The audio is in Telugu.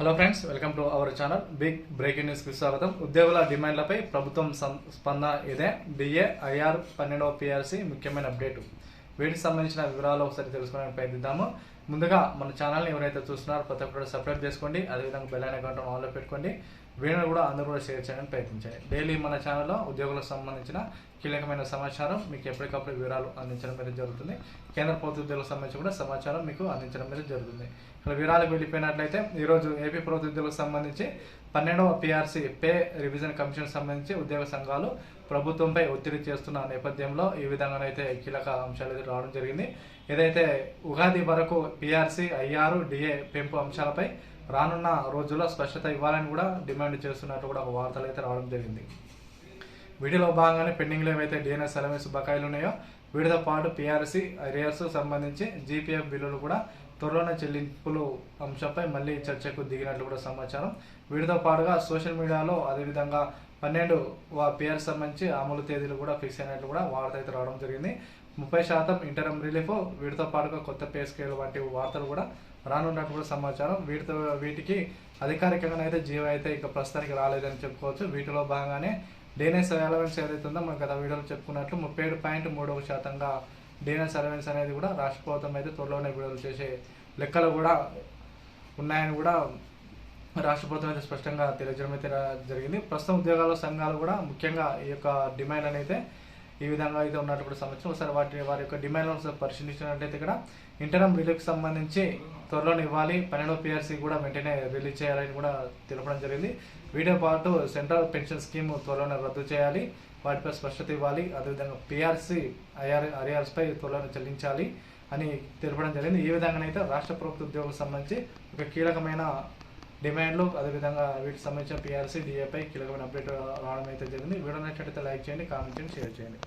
Hello friends, welcome to our channel. Big breaking న్యూస్కి స్వాగతం. ఉద్యోగుల డిమాండ్లపై ప్రభుత్వం స్పందన ఇదే. డిఏ, ఐఆర్, 12వ పిఆర్సీ ముఖ్యమైన అప్డేటు. వీటికి సంబంధించిన వివరాలు ఒకసారి తెలుసుకోవడానికి ప్రయత్నిద్దాము. ముందుగా మన ఛానల్ని ఎవరైతే చూస్తున్నారో ప్రతి ఒక్కరు సబ్స్క్రైబ్ చేసుకోండి. అదేవిధంగా బెల్ ఐకాన్ గంట ఆన్లో పెట్టుకోండి. వీడియోని కూడా అందరూ కూడా షేర్ చేయడానికి ప్రయత్నించండి. డైలీ మన ఛానల్లో ఉద్యోగులకు సంబంధించిన కీలకమైన సమాచారం మీకు ఎప్పటికప్పుడు వివరాలు అందించడం మీద జరుగుతుంది. కేంద్ర ప్రభుత్వ ఉద్యోగులకు సంబంధించి కూడా సమాచారం మీకు అందించడం మీద జరుగుతుంది. ఇక్కడ వివరాలకు వెళ్ళిపోయినట్లయితే ఈరోజు ఏపీ ప్రభుత్వ ఉద్యోగులకు సంబంధించి 12వ పిఆర్సీ పే రివిజన్ కమిషన్ సంబంధించి ఉద్యోగ సంఘాలు ప్రభుత్వంపై ఒత్తిడి చేస్తున్న నేపథ్యంలో ఈ విధంగానైతే కీలక అంశాలు అయితే రావడం జరిగింది. ఏదైతే ఉగాది వరకు పిఆర్సీ, ఐఆర్, డిఏ పెంపు అంశాలపై రానున్న రోజుల్లో స్పష్టత ఇవ్వాలని కూడా డిమాండ్ చేస్తున్నట్టు కూడా ఒక వార్తలు అయితే రావడం జరిగింది. వీటిలో భాగంగానే పెండింగ్లో ఏవైతే డిఎన్ఎస్ అలవెన్స్ బకాయిలు ఉన్నాయో వీటితో పాటు పిఆర్సీ, ఐఆర్స్ సంబంధించి జీపీఎఫ్ బిల్లులు కూడా త్వరలోనే చెల్లింపులు అంశంపై మళ్ళీ చర్చకు దిగినట్లు కూడా సమాచారం. వీటితో పాటుగా సోషల్ మీడియాలో అదేవిధంగా 12వ పిఆర్సీ సంబంధించి అమలు తేదీలు కూడా ఫిక్స్ అయినట్లు కూడా వార్త అయితే రావడం జరిగింది. 30% ఇంటరమ్ రిలీఫ్, వీటితో పాటుగా కొత్త పే స్కేల్ వంటి వార్తలు కూడా రానున్నట్టు కూడా సమాచారం. వీటికి అధికారికంగా అయితే జీవో అయితే ఇక ప్రస్తుతానికి రాలేదని చెప్పుకోవచ్చు. వీటిలో భాగంగానే డిఎన్ఎస్ అలవెన్స్ ఏదైతే ఉందో మనం గత వీడియోలో చెప్పుకున్నట్లు 37.3% డిఎన్ఎస్ అలవెన్స్ అనేది కూడా రాష్ట్ర ప్రభుత్వం అయితే త్వరలోనే విడుదల చేసే లెక్కలు కూడా ఉన్నాయని కూడా రాష్ట్ర ప్రభుత్వం అయితే స్పష్టంగా తెలియజేయడం అయితే జరిగింది. ప్రస్తుతం ఉద్యోగాల సంఘాలు కూడా ముఖ్యంగా ఈ యొక్క డిమాండ్ అనేది ఈ విధంగా అయితే ఉన్నట్టు కూడా సమాచారం. ఒకసారి వారి యొక్క డిమాండ్లను పరిశీలించినట్లయితే ఇక్కడ ఇంటరమ్ రిలీఫ్కి సంబంధించి త్వరలోనే ఇవ్వాలి, 12వ పిఆర్సీ కూడా వెంటనే రిలీజ్ చేయాలని కూడా తెలపడం జరిగింది. వీటితో పాటు సెంట్రల్ పెన్షన్ స్కీమ్ త్వరలోనే రద్దు చేయాలి, వాటిపై స్పష్టత ఇవ్వాలి, అదేవిధంగా పిఆర్సీ, ఐఆర్ఎస్పై త్వరలోనే చెల్లించాలి అని తెలపడం జరిగింది. ఈ విధంగానైతే రాష్ట్ర ప్రభుత్వ ఉద్యోగులకు సంబంధించి ఒక కీలకమైన డిమాండ్లు, అదేవిధంగా వీటికి సంబంధించిన పిఆర్సీ, డిఏపై కీలకమైన అప్డేట్ రావడం అయితే జరిగింది. వీడియో నచ్చినట్లయితే లైక్ చేయండి, కామెంట్ చేయండి, షేర్ చేయండి.